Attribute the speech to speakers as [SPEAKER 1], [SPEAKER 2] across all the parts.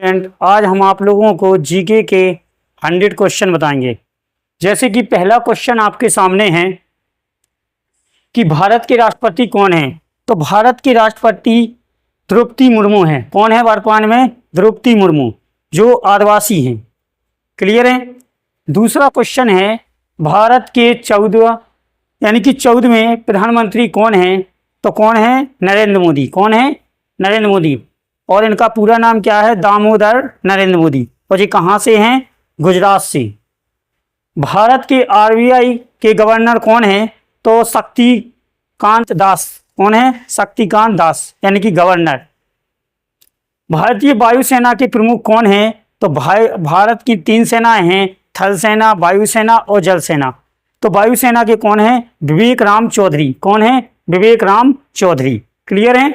[SPEAKER 1] And आज हम आप लोगों को जीके के 100 क्वेश्चन बताएंगे। जैसे कि पहला क्वेश्चन आपके सामने है कि भारत के राष्ट्रपति कौन है। तो भारत के राष्ट्रपति द्रौपदी मुर्मू हैं। कौन है वर्तमान में? द्रौपदी मुर्मू, जो आदिवासी हैं। क्लियर है। दूसरा क्वेश्चन है भारत के 14वें प्रधानमंत्री कौन है। तो कौन है? नरेंद्र मोदी। कौन है? नरेंद्र मोदी। और इनका पूरा नाम क्या है? दामोदर नरेंद्र मोदी। और ये कहाँ से हैं? गुजरात से। भारत के आरबीआई के गवर्नर कौन है? तो शक्तिकांत दास। कौन है? शक्तिकांत दास, यानी कि गवर्नर। भारतीय वायुसेना के प्रमुख कौन है? तो भारत की 3 सेनाएं हैं, थल सेना, वायुसेना और जल सेना। तो वायुसेना के कौन है? विवेक राम चौधरी। कौन है? विवेक राम चौधरी। क्लियर है।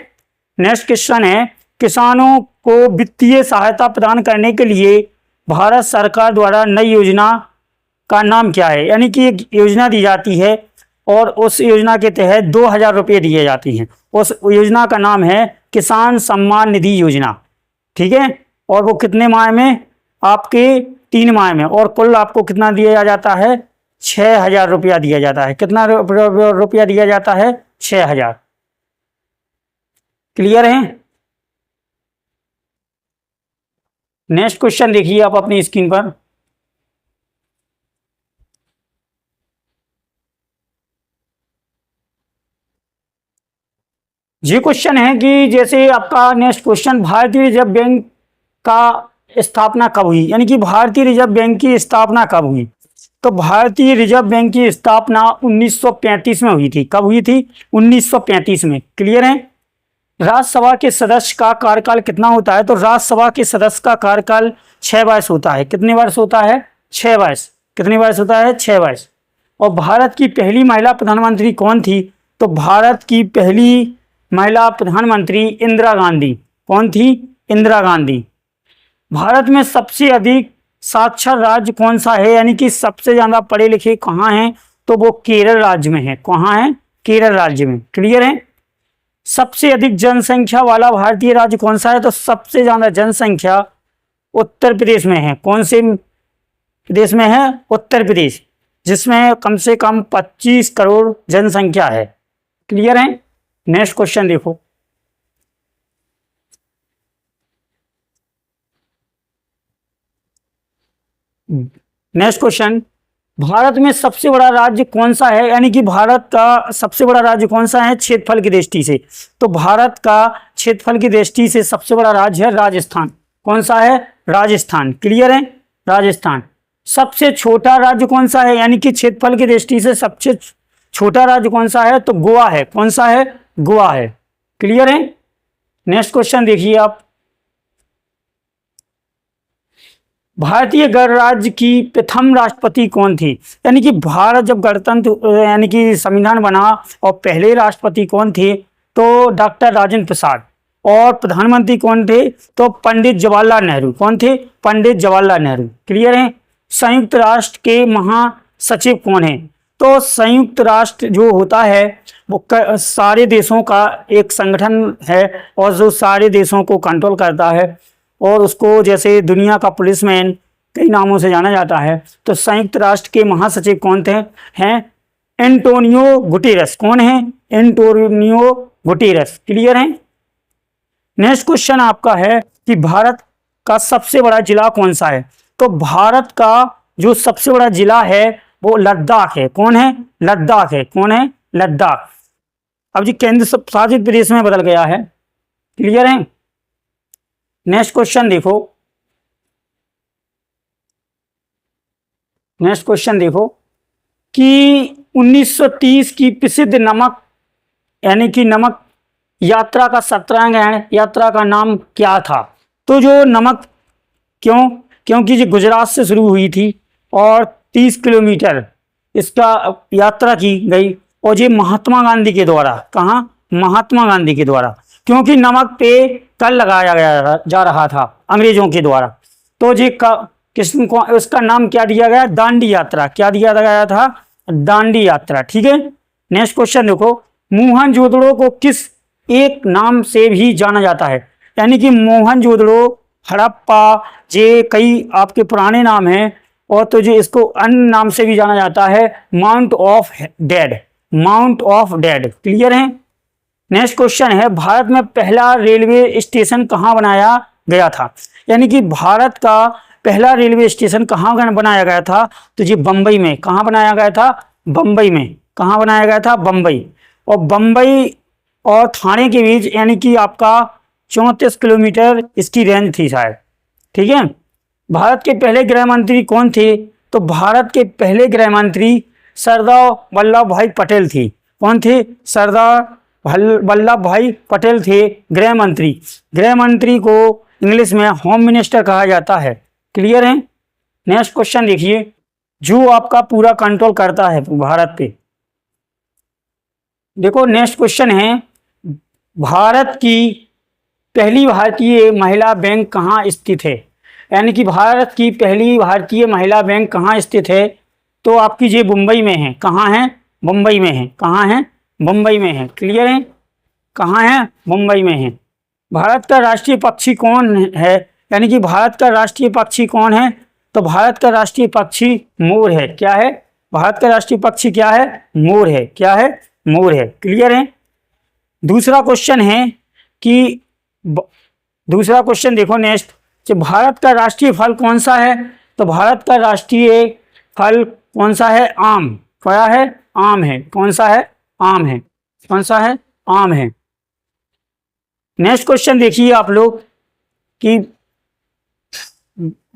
[SPEAKER 1] नेक्स्ट क्वेश्चन है किसानों को वित्तीय सहायता प्रदान करने के लिए भारत सरकार द्वारा नई योजना का नाम क्या है। यानी कि एक योजना दी जाती है और उस योजना के तहत 2000 रुपये दिए जाते हैं। उस योजना का नाम है किसान सम्मान निधि योजना। ठीक है। और वो कितने माह में? आपके 3 माह में। और कुल आपको कितना दिया जाता है? 6000 रुपया दिया जाता है। कितना रुपया दिया जाता है? 6000। क्लियर है। नेक्स्ट क्वेश्चन देखिए आप अपनी स्क्रीन पर। ये क्वेश्चन है कि जैसे आपका नेक्स्ट क्वेश्चन, भारतीय रिजर्व बैंक का स्थापना कब हुई। यानी कि भारतीय रिजर्व बैंक की स्थापना कब हुई। तो भारतीय रिजर्व बैंक की स्थापना 1935 में हुई थी। कब हुई थी? 1935 में। क्लियर है। राज्यसभा के सदस्य का कार्यकाल कितना होता है? तो राज्यसभा के सदस्य का कार्यकाल 6 वर्ष होता है। कितने वर्ष होता है? 6 वर्ष। कितने वर्ष होता है? 6 वर्ष। और भारत की पहली महिला प्रधानमंत्री कौन थी? तो भारत की पहली महिला प्रधानमंत्री इंदिरा गांधी। कौन थी? इंदिरा गांधी। भारत में सबसे अधिक साक्षर राज्य कौन सा है? यानी कि सबसे ज्यादा पढ़े लिखे कहाँ हैं? तो वो केरल राज्य में है। कहाँ है? केरल राज्य में। क्लियर है। सबसे अधिक जनसंख्या वाला भारतीय राज्य कौन सा है? तो सबसे ज्यादा जनसंख्या उत्तर प्रदेश में है। कौन से प्रदेश में है? उत्तर प्रदेश, जिसमें कम से कम 25 करोड़ जनसंख्या है। क्लियर है। नेक्स्ट क्वेश्चन देखो। नेक्स्ट क्वेश्चन, भारत में सबसे बड़ा राज्य कौन सा है? यानी कि भारत का सबसे बड़ा राज्य कौन सा है क्षेत्रफल की दृष्टि से? तो भारत का क्षेत्रफल की दृष्टि से सबसे बड़ा राज्य है राजस्थान। कौन सा है? राजस्थान। क्लियर है। राजस्थान। सबसे छोटा राज्य कौन सा है? यानी कि क्षेत्रफल की दृष्टि से सबसे छोटा राज्य कौन सा है? तो गोवा है। कौन सा है? गोवा है। क्लियर है। नेक्स्ट क्वेश्चन देखिए आप। भारतीय गणराज्य की प्रथम राष्ट्रपति कौन थी? यानी कि भारत जब गणतंत्र यानी कि संविधान बना और पहले राष्ट्रपति कौन थे? तो डॉक्टर राजेंद्र प्रसाद। और प्रधानमंत्री कौन थे? तो पंडित जवाहरलाल नेहरू। कौन थे? पंडित जवाहरलाल नेहरू। क्लियर है। संयुक्त राष्ट्र के महासचिव कौन है? तो संयुक्त राष्ट्र जो होता है वो सारे देशों का एक संगठन है और जो सारे देशों को कंट्रोल करता है और उसको जैसे दुनिया का पुलिसमैन कई नामों से जाना जाता है। तो संयुक्त राष्ट्र के महासचिव कौन थे? हैं एंटोनियो गुटेरस। कौन है? Antonio Guterres. क्लियर है। नेक्स्ट क्वेश्चन आपका है कि भारत का सबसे बड़ा जिला कौन सा है? तो भारत का जो सबसे बड़ा जिला है वो लद्दाख है। कौन है? लद्दाख है। कौन है? लद्दाख। अब जी केंद्र शासित प्रदेश में बदल गया है। क्लियर है। नेक्स्ट क्वेश्चन देखो। नेक्स्ट क्वेश्चन देखो कि 1930 की प्रसिद्ध नमक यानी कि नमक यात्रा का सत्याग्रह यात्रा का नाम क्या था? तो जो नमक क्योंकि ये गुजरात से शुरू हुई थी और 30 किलोमीटर इसका यात्रा की गई और ये महात्मा गांधी के द्वारा। कहाँ? महात्मा गांधी के द्वारा। क्योंकि नमक पे कर लगाया जा रहा था अंग्रेजों के द्वारा। तो ये किसको उसका नाम क्या दिया गया? दांडी यात्रा। क्या दिया गया था? दांडी यात्रा। ठीक है। नेक्स्ट क्वेश्चन देखो। मोहनजोदड़ो को किस एक नाम से भी जाना जाता है? यानी कि मोहनजोदड़ो हड़प्पा, ये कई आपके पुराने नाम हैं। और तो जो इसको अन्य नाम से भी जाना जाता है, mount of dead, mount of dead. Clear है। नेक्स्ट क्वेश्चन है, भारत में पहला रेलवे स्टेशन कहाँ बनाया गया था? यानी कि भारत का पहला रेलवे स्टेशन कहाँ बनाया गया था? तो ये बम्बई में। कहाँ बनाया गया था? बम्बई में। कहाँ बनाया गया था? बम्बई। और बम्बई और थाने के बीच यानी कि आपका 34 किलोमीटर इसकी रेंज थी शायद। ठीक है। भारत के पहले गृह मंत्री कौन थे? तो भारत के पहले गृह मंत्री सरदार वल्लभ भाई पटेल थे। कौन थे? सरदार वल्लभ भाई पटेल थे गृह मंत्री। गृह मंत्री को इंग्लिश में होम मिनिस्टर कहा जाता है। क्लियर है। नेक्स्ट क्वेश्चन देखिए, जो आपका पूरा कंट्रोल करता है भारत पे। देखो नेक्स्ट क्वेश्चन है, भारत की पहली भारतीय महिला बैंक कहाँ स्थित है? यानी कि भारत की पहली भारतीय महिला बैंक कहाँ स्थित है? तो आपकी ये मुंबई में है। कहाँ है? मुंबई में है। कहाँ है? मुंबई में है। क्लियर है। कहाँ है? मुंबई में है। भारत का राष्ट्रीय पक्षी कौन है? यानी कि भारत का राष्ट्रीय पक्षी कौन है? तो भारत का राष्ट्रीय पक्षी मोर है। क्या है? भारत का राष्ट्रीय पक्षी क्या है? मोर है। क्या है? मोर है। क्लियर है। दूसरा क्वेश्चन है कि दूसरा क्वेश्चन देखो नेक्स्ट, भारत का राष्ट्रीय फल कौन सा है? तो भारत का राष्ट्रीय फल कौन सा है? आम। क्या है? आम है। कौन सा है? आम है। कौन सा है? आम है। नेक्स्ट क्वेश्चन देखिए आप लोग कि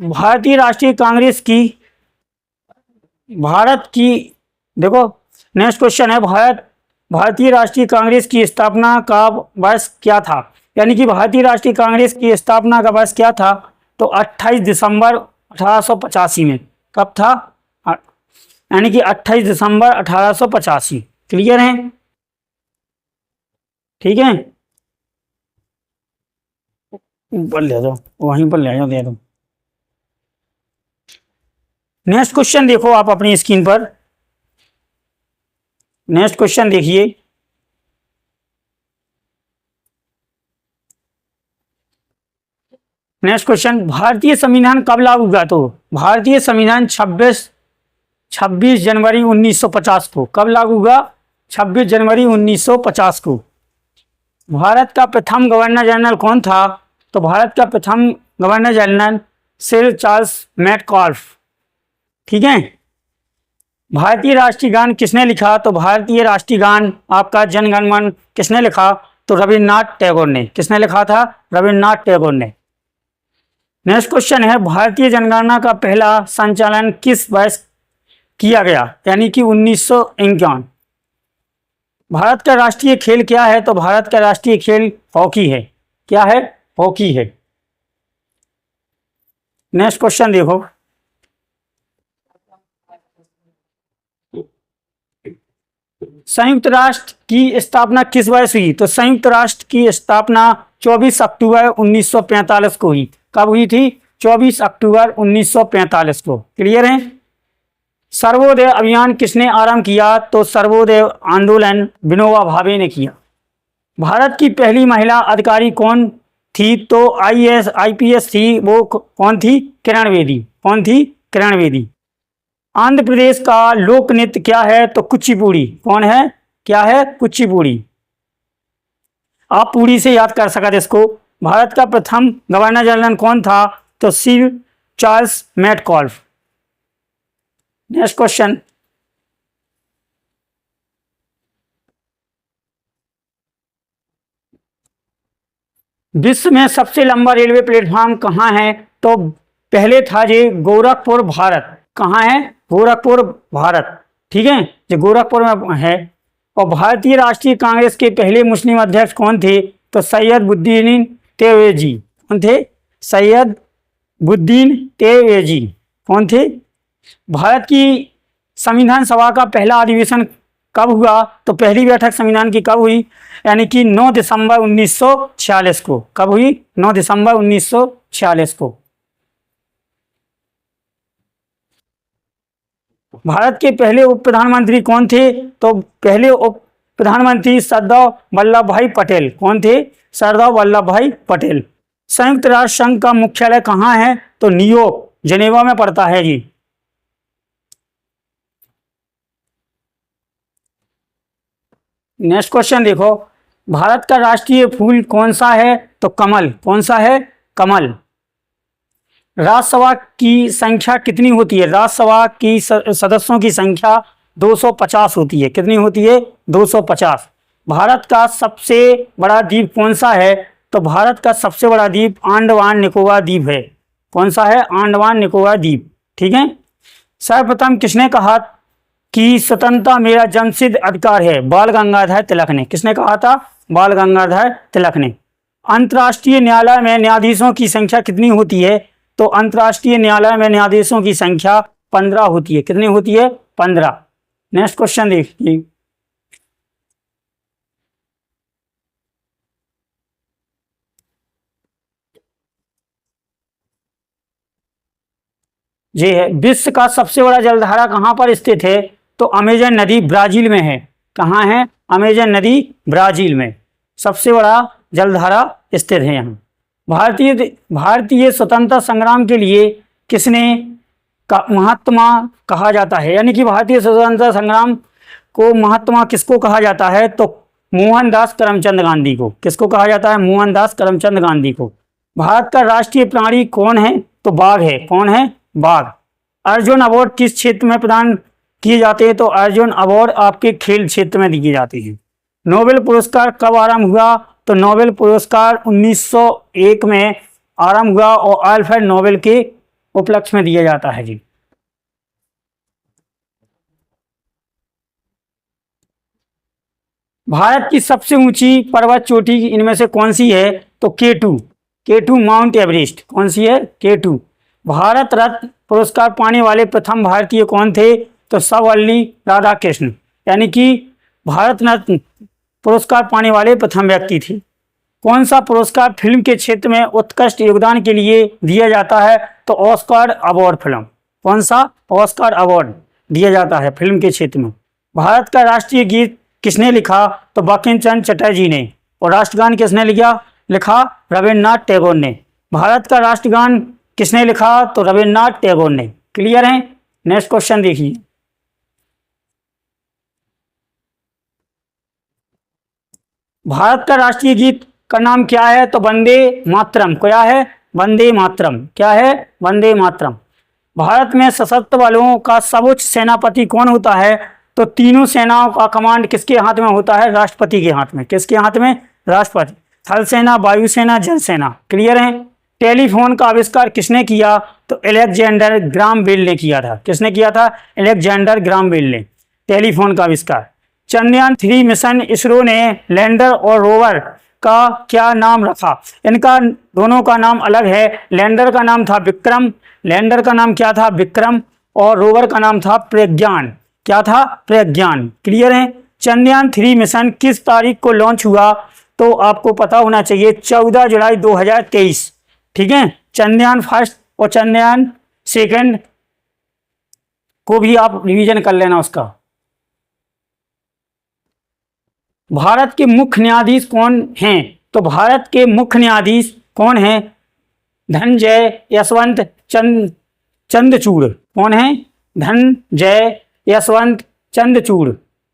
[SPEAKER 1] भारतीय राष्ट्रीय कांग्रेस की भारत की देखो नेक्स्ट क्वेश्चन है, भारतीय राष्ट्रीय कांग्रेस की स्थापना का वर्ष क्या था? यानी कि भारतीय राष्ट्रीय कांग्रेस की स्थापना का वर्ष क्या था? तो 28 दिसंबर 1885 में। कब था? यानी कि 28 दिसंबर 1885। क्लियर है। ठीक है। ऊपर ले जाओ, वहीं पर ले जाओ, दे दो। नेक्स्ट क्वेश्चन देखो आप अपनी स्क्रीन पर। नेक्स्ट क्वेश्चन देखिए, नेक्स्ट क्वेश्चन, भारतीय संविधान कब लागू हुआ? तो भारतीय संविधान 26 जनवरी 1950 को। कब लागू हुआ? 26 जनवरी 1950 को। भारत का प्रथम गवर्नर जनरल कौन था? तो भारत का प्रथम governor general sir Charles Metcalfe. ठीक है। भारतीय राष्ट्रीय गान किसने लिखा? तो भारतीय राष्ट्रीय गान आपका जन गण मन किसने लिखा? तो रविन्द्रनाथ टैगोर ने। किसने लिखा था? रविन्द्रनाथ टैगोर ने। नेक्स्ट क्वेश्चन है, भारतीय जनगणना का पहला संचालन किस वर्ष किया गया? यानी कि 1951। भारत का राष्ट्रीय खेल क्या है? तो भारत का राष्ट्रीय खेल हॉकी है। क्या है? हॉकी है। नेक्स्ट क्वेश्चन देखो, संयुक्त राष्ट्र की स्थापना किस वर्ष हुई? तो संयुक्त राष्ट्र की स्थापना 24 अक्टूबर 1945 को हुई। कब हुई थी? 24 अक्टूबर 1945 को। क्लियर है। सर्वोदय अभियान किसने आरंभ किया? तो सर्वोदय आंदोलन विनोबा भावे ने किया। भारत की पहली महिला अधिकारी कौन थी? तो IPS थी। वो कौन थी? किरण बेदी। कौन थी? किरण बेदी। आंध्र प्रदेश का लोक नृत्य क्या है? तो कुचिपुड़ी। कौन है? क्या है? कुचिपुड़ी। आप पूरी से याद कर सकते इसको। भारत का प्रथम गवर्नर जनरल कौन था? तो sir Charles Metcalfe. Next question, विश्व में सबसे लंबा रेलवे प्लेटफॉर्म कहाँ है? तो पहले था ये गोरखपुर भारत। कहाँ है? गोरखपुर भारत। ठीक है, जो गोरखपुर में है। और भारतीय राष्ट्रीय कांग्रेस के पहले मुस्लिम अध्यक्ष कौन थे? तो सैयद बुद्दीन तेवेजी। कौन थे? सैयद बुद्दीन तेवेजी। कौन थे? भारत की संविधान सभा का पहला अधिवेशन कब हुआ? तो पहली बैठक संविधान की कब हुई? यानी कि 9 दिसंबर 1946 को। कब हुई? 9 दिसंबर 1946 को। भारत के पहले उप प्रधानमंत्री कौन थे? तो पहले उप प्रधानमंत्री सरदार वल्लभ भाई पटेल। कौन थे? सरदार वल्लभ भाई पटेल। संयुक्त राष्ट्र संघ का मुख्यालय कहाँ है? तो न्यूयॉर्क, जेनेवा में पड़ता है जी। नेक्स्ट क्वेश्चन देखो, भारत का राष्ट्रीय फूल कौन सा है? तो कमल। कौन सा है? कमल। राज्यसभा की संख्या कितनी होती है? राज्यसभा की सदस्यों की संख्या 250 होती है। कितनी होती है? 250। भारत का सबसे बड़ा द्वीप कौन सा है? तो भारत का सबसे बड़ा द्वीप अंडमान निकोबार द्वीप है। कौन सा है? अंडमान निकोबार द्वीप। ठीक है। सर्वप्रथम किसने कहा कि स्वतंत्रता मेरा जन्मसिद्ध अधिकार है? बाल गंगाधर तिलक ने। किसने कहा था? बाल गंगाधर तिलक ने। अंतर्राष्ट्रीय न्यायालय में न्यायाधीशों की संख्या कितनी होती है? तो अंतर्राष्ट्रीय न्यायालय में न्यायाधीशों की संख्या 15 होती है। कितनी होती है? 15। नेक्स्ट क्वेश्चन देखिए, ये है, विश्व का सबसे बड़ा जलधारा कहाँ पर स्थित है? तो अमेजन नदी ब्राजील में है। कहाँ है? अमेजन नदी ब्राजील में सबसे बड़ा जलधारा स्थित है यहाँ। भारतीय स्वतंत्रता संग्राम के लिए किसने का महात्मा कहा जाता है? यानी कि भारतीय स्वतंत्रता संग्राम को महात्मा किसको कहा जाता है? तो मोहनदास करमचंद गांधी को। किसको कहा जाता है? मोहनदास करमचंद गांधी को। भारत का राष्ट्रीय प्राणी कौन है? तो बाघ है। कौन है? बाघ। अर्जुन अवार्ड किस क्षेत्र में प्रदान किए जाते हैं? तो अर्जुन अवार्ड आपके खेल क्षेत्र में दिए जाते हैं। नोबेल पुरस्कार कब आरंभ हुआ? तो नोबेल पुरस्कार 1901 में आरंभ हुआ और अल्फ्रेड नोबेल के उपलक्ष्य में दिया जाता है जी। भारत की सबसे ऊंची पर्वत चोटी इनमें से कौन सी है? तो K2। K2 mount Everest. कौन सी है? K2। भारत रत्न पुरस्कार पाने वाले प्रथम भारतीय कौन थे? तो सर्वपल्ली राधाकृष्ण, यानी कि भारत रत्न पुरस्कार पाने वाले प्रथम व्यक्ति थे। कौन सा पुरस्कार फिल्म के क्षेत्र में उत्कृष्ट योगदान के लिए दिया जाता है? तो ऑस्कर अवार्ड फिल्म। कौन सा? ऑस्कर अवार्ड दिया जाता है फिल्म के क्षेत्र में। भारत का राष्ट्रीय गीत किसने लिखा? तो बंकिम चंद्र चटर्जी ने। और राष्ट्रगान किसने लिखा? रविन्द्रनाथ टैगोर ने। भारत का राष्ट्रगान किसने लिखा? तो रविन्द्रनाथ टैगोर ने। क्लियर है। नेक्स्ट क्वेश्चन देखिए, भारत का राष्ट्रीय गीत का नाम क्या है? तो वंदे मातरम। क्या है? वंदे मातरम। क्या है? वंदे मातरम। भारत में सशस्त्र बलों का सर्वोच्च सेनापति कौन होता है? तो तीनों सेनाओं का कमांड किसके हाथ में होता है? राष्ट्रपति के हाथ में। किसके हाथ में? राष्ट्रपति। थल सेना, वायुसेना, जल सेना। क्लियर है। टेलीफोन का आविष्कार किसने किया? तो अलेक्जेंडर ग्राम बेल ने किया था। किसने किया था? अलेक्जेंडर ग्राम बेल ने टेलीफोन का आविष्कार। चंद्रयान 3 मिशन इसरो ने लैंडर और रोवर का क्या नाम रखा? इनका दोनों का नाम अलग है। लैंडर का नाम था विक्रम। लैंडर का नाम क्या था? विक्रम। और रोवर का नाम था प्रज्ञान। क्या था? प्रज्ञान। क्लियर है। चंद्रयान 3 मिशन किस तारीख को लॉन्च हुआ? तो आपको पता होना चाहिए 14 जुलाई 2023। ठीक है। चंद्रयान फर्स्ट और चंद्रयान सेकंड को भी आप रिवीजन कर लेना उसका। भारत के मुख्य न्यायाधीश कौन हैं? तो भारत के मुख्य न्यायाधीश कौन हैं? धनंजय यशवंत चंद्रचूड़। कौन है? धनंजय यशवंत चंद्रचूड़।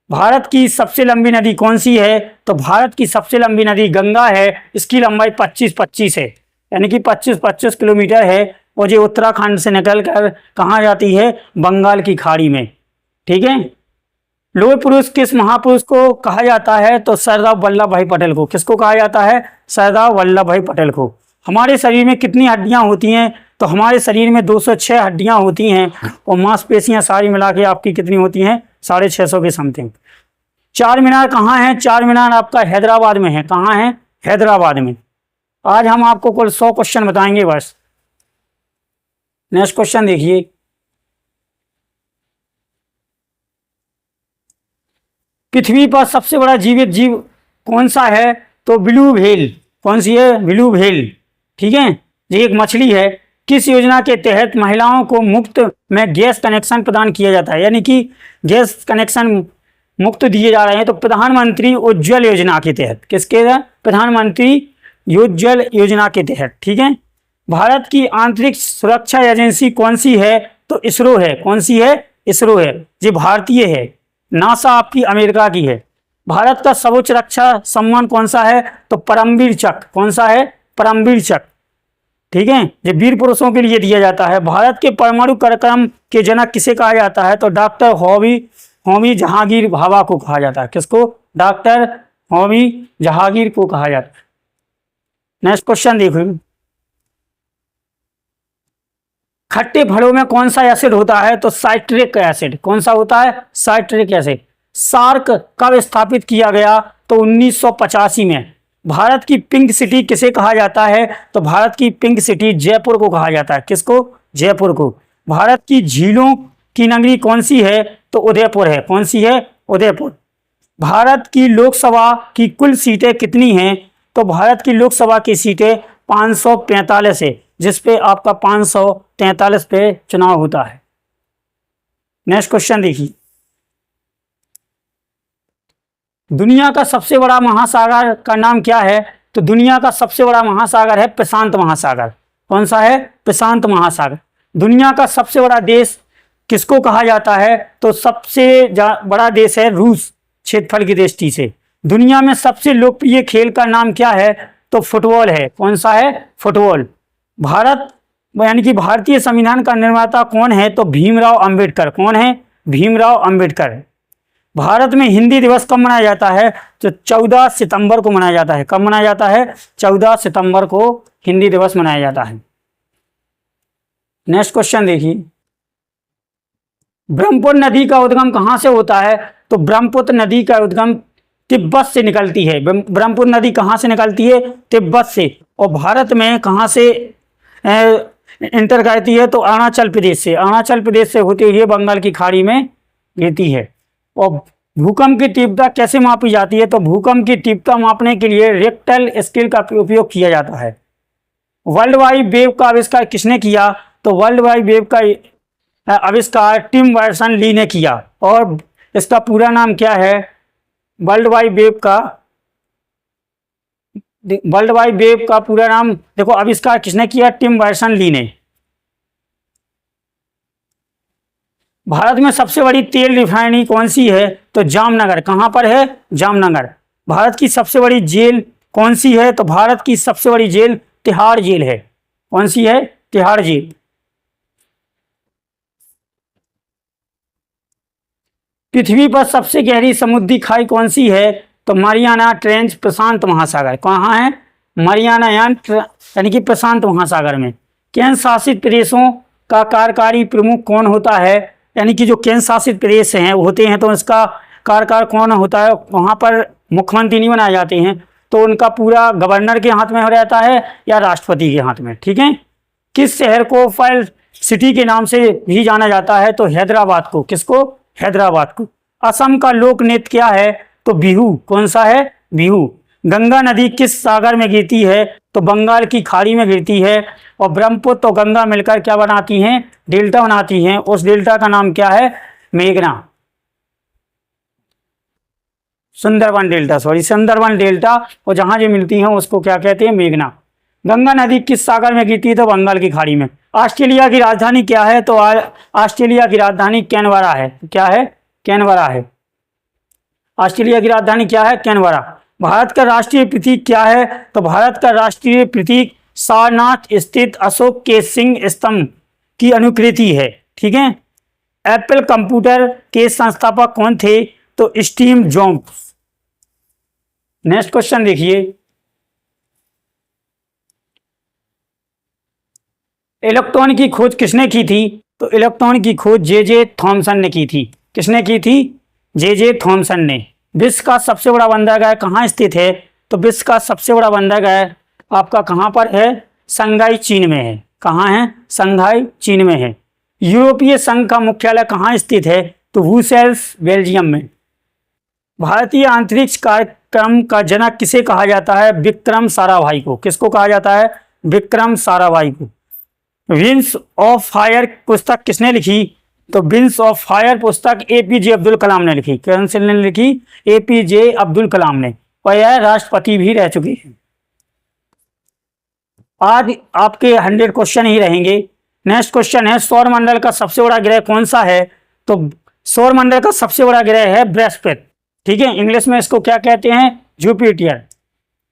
[SPEAKER 1] भारत की सबसे लंबी नदी कौन सी है? तो भारत की सबसे लंबी नदी गंगा है। इसकी लंबाई 25-25 है, यानी कि 25-25 किलोमीटर है। और ये उत्तराखंड से निकलकर कहाँ जाती है? बंगाल की खाड़ी में। ठीक है। लौह पुरुष किस महापुरुष को कहा जाता है? तो सरदार वल्लभ भाई पटेल को। किसको कहा जाता है? सरदार वल्लभ भाई पटेल को। हमारे शरीर में कितनी हड्डियां होती हैं? तो हमारे शरीर में 206 हड्डियां होती हैं और मांसपेशियां सारी मिला के आपकी कितनी होती हैं? 650 के समथिंग। चार मीनार कहाँ है? चार मीनार आपका हैदराबाद में है। कहाँ है? हैदराबाद में। आज हम आपको कुल 100 क्वेश्चन बताएंगे बस। नेक्स्ट क्वेश्चन देखिए, पृथ्वी पर सबसे बड़ा जीवित जीव कौन सा है? तो ब्लू व्हेल। कौन सी है? Blue whale. ठीक है। ये एक मछली है। किस योजना के तहत महिलाओं को मुफ्त में गैस कनेक्शन प्रदान किया जाता है? यानी कि गैस कनेक्शन मुफ्त दिए जा रहे हैं। तो प्रधानमंत्री उज्ज्वल योजना के तहत। किसके तहत? प्रधानमंत्री योज्जल योजना के तहत। ठीक है। भारत की आंतरिक सुरक्षा एजेंसी कौन सी है? तो इसरो है। कौन सी है? इसरो है। ये भारतीय है। नासा आपकी अमेरिका की है। भारत का सर्वोच्च रक्षा सम्मान कौन सा है? तो परमवीर चक्र। कौन सा है? परमवीर चक्र। ठीक है। ये वीर पुरुषों के लिए दिया जाता है। भारत के परमाणु कार्यक्रम के जनक किसे कहा जाता है? तो डॉक्टर होमी जहांगीर भाभा को कहा जाता है। किसको? डॉक्टर होमी जहांगीर को कहा जाता है। नेक्स्ट क्वेश्चन देखो, खट्टे फलों में कौन सा एसिड होता है? तो साइट्रिक एसिड। कौन सा होता है? Citric acid. सार्क कब स्थापित किया गया? तो 1985 में। भारत की पिंक सिटी किसे कहा जाता है? तो भारत की पिंक सिटी जयपुर को कहा जाता है। किसको? जयपुर को। भारत की झीलों की नगरी कौन सी है? तो उदयपुर है। कौन सी है? उदयपुर। भारत की लोकसभा की कुल सीटें कितनी हैं? तो भारत की लोकसभा की सीटें 545 है, जिसपे आपका 543 पे चुनाव होता है। नेक्स्ट क्वेश्चन देखिए, दुनिया का सबसे बड़ा महासागर का नाम क्या है? तो दुनिया का सबसे बड़ा महासागर है प्रशांत महासागर। कौन सा है? प्रशांत महासागर। दुनिया का सबसे बड़ा देश किसको कहा जाता है? तो सबसे बड़ा देश है रूस, क्षेत्रफल की दृष्टि से। दुनिया में सबसे लोकप्रिय खेल का नाम क्या है? तो फुटबॉल है। कौन सा है? फुटबॉल। भारत यानी कि भारतीय संविधान का निर्माता कौन है? तो भीमराव अंबेडकर। कौन है? भीमराव अंबेडकर। भारत में हिंदी दिवस कब मनाया जाता है? तो 14 सितंबर को मनाया जाता है। कब मनाया जाता है? 14 सितंबर को हिंदी दिवस मनाया जाता है। नेक्स्ट क्वेश्चन देखिए, ब्रह्मपुत्र नदी का उद्गम कहां से होता है? तो ब्रह्मपुत्र नदी का उद्गम तिब्बत से निकलती है। ब्रह्मपुत्र नदी कहां से निकलती है? तिब्बत से। और भारत में कहां से इंटर करती है? तो अरुणाचल प्रदेश से। अरुणाचल प्रदेश से होते हुए बंगाल की खाड़ी में गिरती है। और भूकंप की तीव्रता कैसे मापी जाती है? तो भूकंप की तीव्रता मापने के लिए रिक्टर स्केल का उपयोग किया जाता है। वर्ल्ड वाइड वेब का आविष्कार किसने किया? तो वर्ल्ड वाइड वेब का आविष्कार टिम बर्नर्स ली ने किया। और इसका पूरा नाम क्या है? वर्ल्ड वाइड वेब का पूरा नाम देखो, आविष्कार किसने किया? टिम बर्नर्स ली ने। भारत में सबसे बड़ी तेल रिफाइनरी कौन सी है? तो जामनगर। कहां पर है? जामनगर। भारत की सबसे बड़ी जेल कौन सी है? तो भारत की सबसे बड़ी जेल तिहाड़ जेल है। कौन सी है? तिहाड़ जेल। पृथ्वी पर सबसे गहरी समुद्री खाई कौन सी है? तो मरियाना ट्रेंच, प्रशांत महासागर। कहाँ है? मरियाना यानी कि प्रशांत महासागर में। केंद्र शासित प्रदेशों का कार्यकारी प्रमुख कौन होता है? यानी कि जो केंद्र शासित प्रदेश हैं होते हैं तो इसका कार्यकाल कौन होता है? वहाँ पर मुख्यमंत्री नहीं बनाए जाते हैं, तो उनका पूरा गवर्नर के हाथ में हो रहता है या राष्ट्रपति के हाथ में। ठीक है। किस शहर को पर्ल सिटी के नाम से भी जाना जाता है? तो हैदराबाद को। किसको? हैदराबाद को। असम का लोक नृत्य क्या है? तो बिहू। कौन सा है? बिहू। गंगा नदी किस सागर में गिरती है? तो बंगाल की खाड़ी में गिरती है। और ब्रह्मपुत्र और गंगा मिलकर क्या बनाती हैं? डेल्टा बनाती हैं। उस डेल्टा का नाम क्या है? मेघना। Sundarban delta, Sundarban delta. और जहां जो मिलती हैं उसको क्या कहते हैं? मेघना। गंगा नदी किस सागर में गिरती है? तो बंगाल की खाड़ी में। ऑस्ट्रेलिया की राजधानी क्या है? तो ऑस्ट्रेलिया की राजधानी कैनबरा है। क्या है? कैनबरा है। ऑस्ट्रेलिया की राजधानी क्या है? कैनबरा। भारत का राष्ट्रीय प्रतीक क्या है? तो भारत का राष्ट्रीय प्रतीक सारनाथ स्थित अशोक के सिंह स्तंभ की अनुकृति है। ठीक है। एप्पल कंप्यूटर के संस्थापक कौन थे? तो स्टीव जॉब्स। नेक्स्ट क्वेश्चन देखिए, इलेक्ट्रॉन की खोज किसने की थी? तो इलेक्ट्रॉन की खोज जे थॉमसन ने की थी। किसने की थी? जे थॉमसन ने। विश्व का सबसे बड़ा बंदरगाह कहाँ स्थित है? तो विश्व का सबसे बड़ा बंदरगाह आपका कहाँ पर है? शंघाई चीन में है। कहाँ है? शंघाई चीन में है। यूरोपीय संघ का मुख्यालय कहाँ स्थित है? तो ब्रुसेल्स, बेल्जियम में। भारतीय अंतरिक्ष कार्यक्रम का जनक किसे कहा जाता है? विक्रम साराभाई को। किसको कहा जाता है? विक्रम साराभाई को। विंग्स ऑफ फायर पुस्तक किसने लिखी? तो विंग्स ऑफ फायर पुस्तक एपीजे अब्दुल कलाम ने लिखी। कौन से ने लिखी? एपीजे अब्दुल कलाम ने। और यह राष्ट्रपति भी रह चुके हैं। आज आपके 100 क्वेश्चन ही रहेंगे। नेक्स्ट क्वेश्चन है, सौरमंडल का सबसे बड़ा ग्रह कौन सा है? तो सौरमंडल का सबसे बड़ा ग्रह है बृहस्पति। ठीक है, इंग्लिश में इसको क्या कहते हैं? जुपिटर।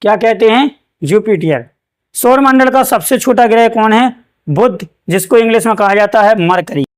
[SPEAKER 1] क्या कहते हैं? जुपिटर। सौरमंडल का सबसे छोटा ग्रह कौन है? बुध, जिसको इंग्लिश में कहा जाता है मरकरी।